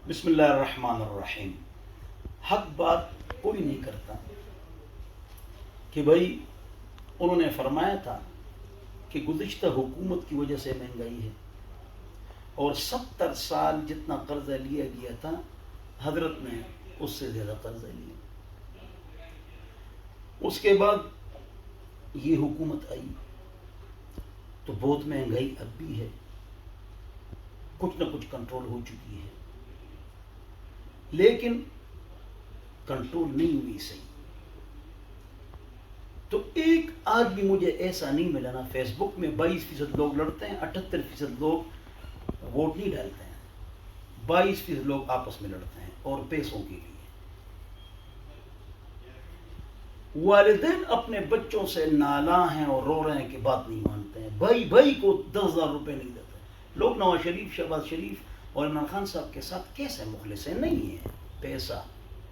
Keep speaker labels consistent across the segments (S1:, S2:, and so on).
S1: بسم اللہ الرحمن الرحیم۔ حق بات کوئی نہیں کرتا کہ بھائی انہوں نے فرمایا تھا کہ گزشتہ حکومت کی وجہ سے مہنگائی ہے، اور 70 سال جتنا قرضہ لیا گیا تھا حضرت نے اس سے زیادہ قرضہ لیا۔ اس کے بعد یہ حکومت آئی تو بہت مہنگائی اب بھی ہے، کچھ نہ کچھ کنٹرول ہو چکی ہے، لیکن کنٹرول نہیں ہوئی صحیح۔ تو ایک آج بھی مجھے ایسا نہیں ملا نا، فیس بک میں 22% لوگ لڑتے ہیں، 78% لوگ ووٹ نہیں ڈالتے ہیں، 22% لوگ آپس میں لڑتے ہیں اور پیسوں کے لیے۔ والدین اپنے بچوں سے نالاں ہیں اور رو رہے ہیں کہ بات نہیں مانتے ہیں، بھائی کو 10,000 روپے نہیں دیتے۔ لوگ نواز شریف، شہباز شریف اور عمران خان صاحب کے ساتھ کیسے مخلص ہیں؟ نہیں ہیں، پیسہ،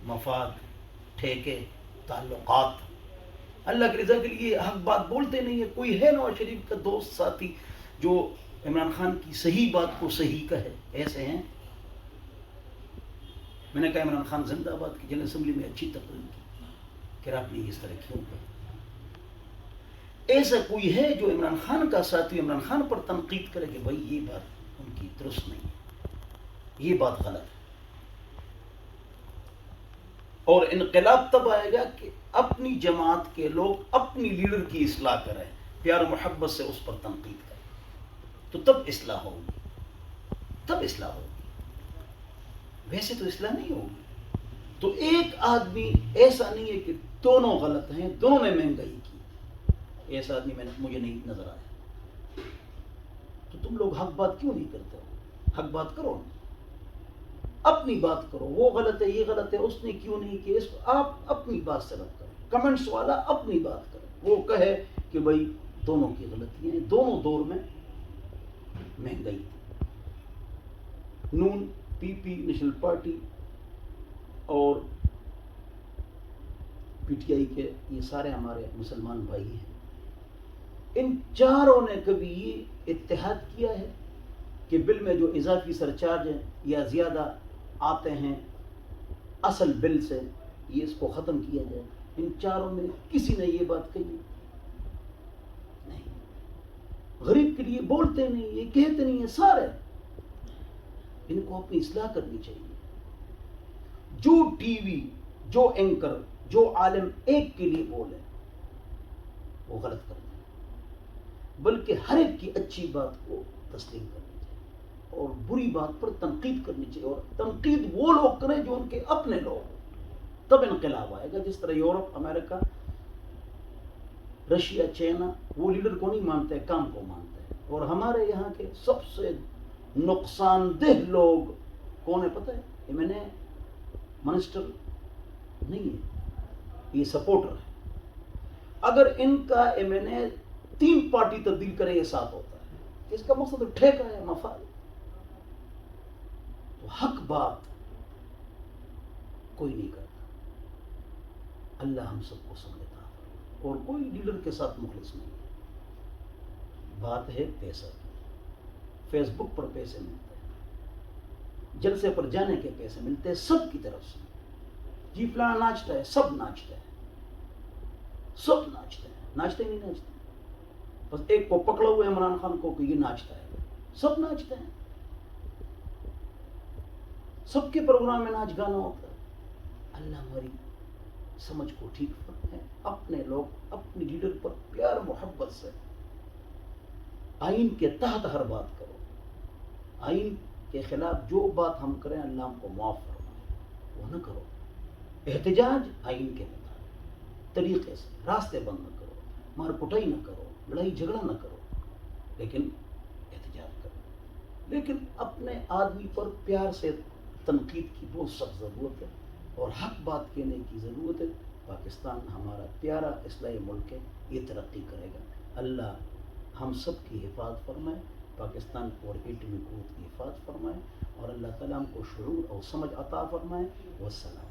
S1: مفاد، ٹھیکے، تعلقات، اللہ کی رضا کے لیے حق بات بولتے نہیں ہے۔ کوئی ہے نواز شریف کا دوست ساتھی جو عمران خان کی صحیح بات کو صحیح کہے؟ ایسے ہیں؟ میں نے کہا عمران خان زندہ آباد کی جنرل اسمبلی میں اچھی تقریر کی کہ آپ نے اس طرح کیوں کہا؟ ایسا کوئی ہے جو عمران خان کا ساتھی عمران خان پر تنقید کرے کہ بھائی یہ بات ان کی درست نہیں ہے، یہ بات غلط ہے؟ اور انقلاب تب آئے گا کہ اپنی جماعت کے لوگ اپنی لیڈر کی اصلاح کریں، پیار و محبت سے اس پر تنقید کریں، تو تب اصلاح ہوگی، تب اصلاح ہوگی، ویسے تو اصلاح نہیں ہوگی۔ تو ایک آدمی ایسا نہیں ہے کہ دونوں غلط ہیں، دونوں نے مہنگائی کی، ایسا آدمی مجھے نہیں نظر آیا۔ تو تم لوگ حق بات کیوں نہیں کرتے ہو؟ حق بات کرو، اپنی بات کرو، وہ غلط ہے، یہ غلط ہے، اس نے کیوں نہیں کیا، اس کو آپ اپنی بات سے رد کرو۔ کمنٹس والا اپنی بات کرے، وہ کہے کہ بھائی دونوں کی غلطیاں ہیں، دونوں دور میں مہنگائی تھی۔ نون، پی پی، نیشنل پارٹی اور پی ٹی آئی کے یہ سارے ہمارے مسلمان بھائی ہیں، ان چاروں نے کبھی یہ اتحاد کیا ہے کہ بل میں جو اضافی سرچارج ہیں یا زیادہ آتے ہیں اصل بل سے، یہ اس کو ختم کیا جائے؟ ان چاروں میں کسی نے یہ بات کہی نہیں۔ غریب کے لیے بولتے نہیں، یہ کہتے نہیں ہیں سارے۔ ان کو اپنی اصلاح کرنی چاہیے۔ جو ٹی وی، جو اینکر، جو عالم ایک کے لیے بولے وہ غلط کرتے ہیں، بلکہ ہر ایک کی اچھی بات کو تسلیم کرنی چاہیے اور بری بات پر تنقید کرنی چاہیے، اور تنقید وہ لوگ کریں جو ان کے اپنے لوگ ہیں، تب انقلاب آئے گا۔ جس طرح یورپ، امریکہ، رشیا، چائنا وہ لیڈر کو نہیں مانتے، کام کو مانتے ہیں، اور ہمارے یہاں کے سب سے نقصان دہ لوگ کون ہے پتہ ہے؟ یہ میں نے منسٹر نہیں ہے، یہ سپورٹر ہے۔ اگر ان کا ایم این اے 3 پارٹی تبدیل کرے یہ 7 ہوتا ہے، اس کا مقصد تو ٹھیکہ ہے، مفاد۔ تو حق بات کوئی نہیں کرتا، اللہ ہم سب کو سمجھتا ہے، اور کوئی لیڈر کے ساتھ مخلص نہیں ہے۔ بات ہے پیسہ کی، فیس بک پر پیسے ملتے ہیں، جلسے پر جانے کے پیسے ملتے ہیں سب کی طرف سے، جی فلاں ناچتا ہے، سب ناچتے ہیں، سب ناچتے ہیں، ناچتے نہیں ناچتے، بس ایک کو پکڑا ہوا ہے عمران خان کو کہ یہ ناچتا ہے، سب ناچتے ہیں، سب کے پروگرام میں ناچ گانا ہوتا ہے۔ اللہ ہماری سمجھ کو ٹھیک فرمائے، اپنے لوگ اپنی لیڈر پر پیار محبت سے، آئین کے تحت ہر بات کرو، آئین کے خلاف جو بات ہم کریں اللہ ہم کو معاف فرمائے وہ نہ کرو۔ احتجاج آئین کے مطابق طریقے سے، راستے بند نہ کرو، مار کٹائی نہ کرو، لڑائی جھگڑا نہ کرو، لیکن احتجاج کرو۔ لیکن اپنے آدمی پر پیار سے تنقید کی بہت سخت ضرورت ہے، اور حق بات کہنے کی ضرورت ہے۔ پاکستان ہمارا پیارا اسلامی ملک ہے، یہ ترقی کرے گا۔ اللہ ہم سب کی حفاظت فرمائے، پاکستان اور ایٹمی قوت کی حفاظت فرمائے، اور اللہ تعالیٰ ہم کو شعور اور سمجھ عطا فرمائے۔ والسلام۔